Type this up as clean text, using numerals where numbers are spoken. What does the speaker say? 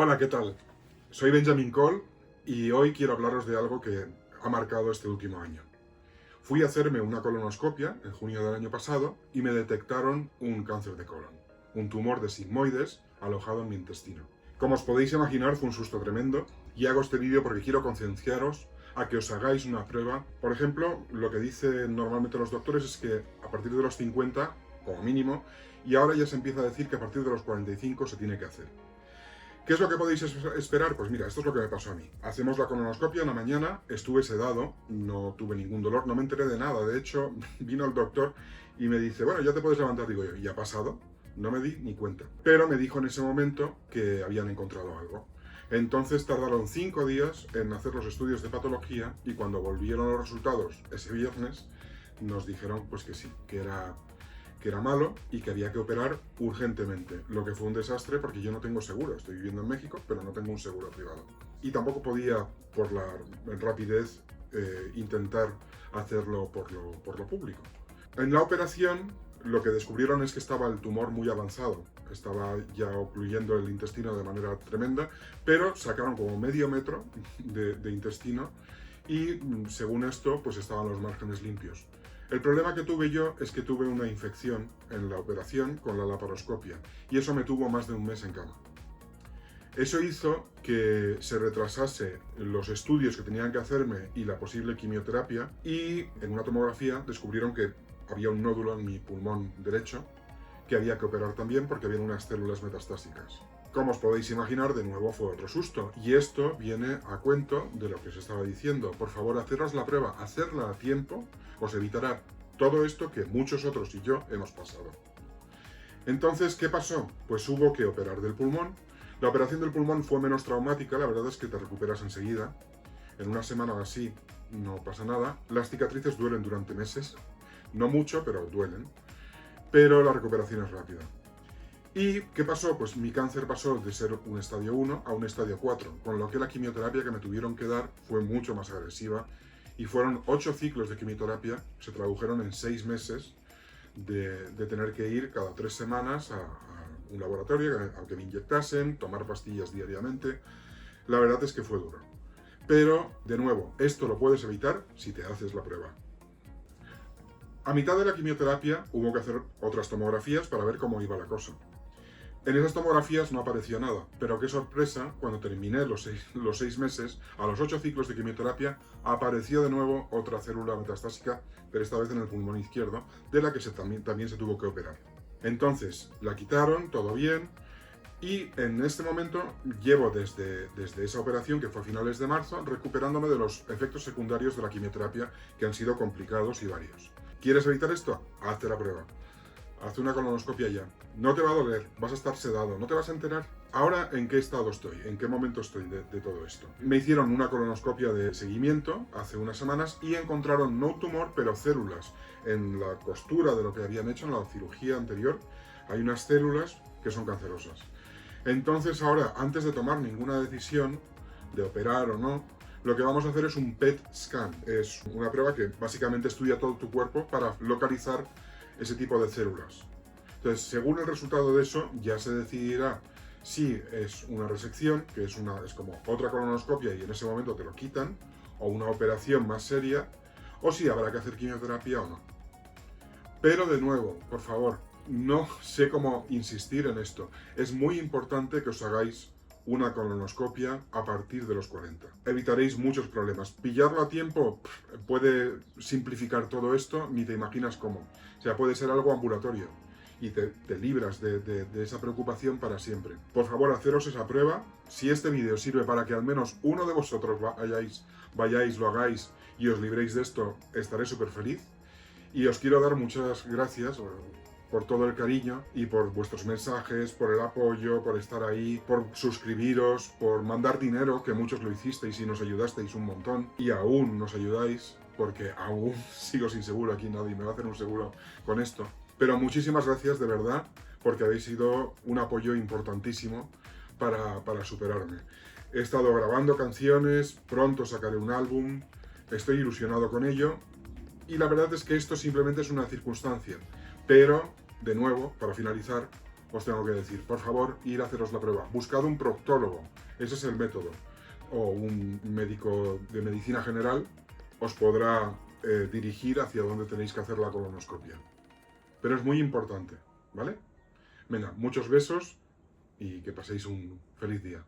Hola, ¿qué tal? Soy Benjamin Cole y hoy quiero hablaros de algo que ha marcado este último año. Fui a hacerme una colonoscopia en junio del año pasado y me detectaron un cáncer de colon, un tumor de sigmoides alojado en mi intestino. Como os podéis imaginar, fue un susto tremendo y hago este vídeo porque quiero concienciaros a que os hagáis una prueba. Por ejemplo, lo que dicen normalmente los doctores es que a partir de los 50, como mínimo, y ahora ya se empieza a decir que a partir de los 45 se tiene que hacer. ¿Qué es lo que podéis esperar? Pues mira, esto es lo que me pasó a mí. Hacemos la colonoscopia una mañana, estuve sedado, no tuve ningún dolor, no me enteré de nada. De hecho, vino el doctor y me dice, bueno, ya te puedes levantar. Digo yo, ¿y ha pasado? No me di ni cuenta. Pero me dijo en ese momento que habían encontrado algo. Entonces tardaron 5 días en hacer los estudios de patología y cuando volvieron los resultados ese viernes, nos dijeron pues que sí, que era malo y que había que operar urgentemente, lo que fue un desastre porque yo no tengo seguro, estoy viviendo en México, pero no tengo un seguro privado. Y tampoco podía, por la rapidez, intentar hacerlo por lo público. En la operación, lo que descubrieron es que estaba el tumor muy avanzado, estaba ya ocluyendo el intestino de manera tremenda, pero sacaron como medio metro de intestino y según esto, pues estaban los márgenes limpios. El problema que tuve yo es que tuve una infección en la operación con la laparoscopia y eso me tuvo más de un mes en cama. Eso hizo que se retrasase los estudios que tenían que hacerme y la posible quimioterapia y en una tomografía descubrieron que había un nódulo en mi pulmón derecho que había que operar también porque había unas células metastásicas. Como os podéis imaginar, de nuevo fue otro susto. Y esto viene a cuento de lo que os estaba diciendo. Por favor, haceros la prueba, hacerla a tiempo, os evitará todo esto que muchos otros y yo hemos pasado. Entonces, ¿qué pasó? Pues hubo que operar del pulmón. La operación del pulmón fue menos traumática, la verdad es que te recuperas enseguida. En una semana o así no pasa nada. Las cicatrices duelen durante meses. No mucho, pero duelen. Pero la recuperación es rápida. ¿Y qué pasó? Pues mi cáncer pasó de ser un estadio 1 a un estadio 4, con lo que la quimioterapia que me tuvieron que dar fue mucho más agresiva y fueron 8 ciclos de quimioterapia, se tradujeron en 6 meses de tener que ir cada 3 semanas a un laboratorio a que me inyectasen, tomar pastillas diariamente. La verdad es que fue duro. Pero, de nuevo, esto lo puedes evitar si te haces la prueba. A mitad de la quimioterapia hubo que hacer otras tomografías para ver cómo iba la cosa. En esas tomografías no apareció nada, pero qué sorpresa, cuando terminé los 6 meses, a los 8 ciclos de quimioterapia, apareció de nuevo otra célula metastásica, pero esta vez en el pulmón izquierdo, de la que también se tuvo que operar. Entonces, la quitaron, todo bien, y en este momento llevo desde esa operación, que fue a finales de marzo, recuperándome de los efectos secundarios de la quimioterapia, que han sido complicados y varios. ¿Quieres evitar esto? Hazte la prueba. Haz una colonoscopia ya. No te va a doler, vas a estar sedado, no te vas a enterar. Ahora, ¿en qué estado estoy? ¿En qué momento estoy de todo esto? Me hicieron una colonoscopia de seguimiento hace unas semanas y encontraron no un tumor, pero células. En la costura de lo que habían hecho en la cirugía anterior, hay unas células que son cancerosas. Entonces ahora, antes de tomar ninguna decisión de operar o no, lo que vamos a hacer es un PET scan. Es una prueba que básicamente estudia todo tu cuerpo para localizar ese tipo de células. Entonces, según el resultado de eso, ya se decidirá si es una resección, que es como otra colonoscopia y en ese momento te lo quitan, o una operación más seria, o si habrá que hacer quimioterapia o no. Pero de nuevo, por favor, no sé cómo insistir en esto. Es muy importante que os hagáis una colonoscopia a partir de los 40. Evitaréis muchos problemas. Pillarlo a tiempo puede simplificar todo esto, ni te imaginas cómo. O sea, puede ser algo ambulatorio y te libras de esa preocupación para siempre. Por favor, haceros esa prueba. Si este vídeo sirve para que al menos uno de vosotros vayáis, lo hagáis y os libréis de esto, estaré súper feliz. Y os quiero dar muchas gracias por todo el cariño y por vuestros mensajes, por el apoyo, por estar ahí, por suscribiros, por mandar dinero, que muchos lo hicisteis y nos ayudasteis un montón. Y aún nos ayudáis, porque aún sigo sin seguro, aquí nadie me va a hacer un seguro con esto. Pero muchísimas gracias de verdad, porque habéis sido un apoyo importantísimo para superarme. He estado grabando canciones, pronto sacaré un álbum, estoy ilusionado con ello. Y la verdad es que esto simplemente es una circunstancia. Pero, de nuevo, para finalizar, os tengo que decir, por favor, ir a haceros la prueba. Buscad un proctólogo, ese es el método. O un médico de medicina general os podrá dirigir hacia dónde tenéis que hacer la colonoscopia. Pero es muy importante, ¿vale? Venga, muchos besos y que paséis un feliz día.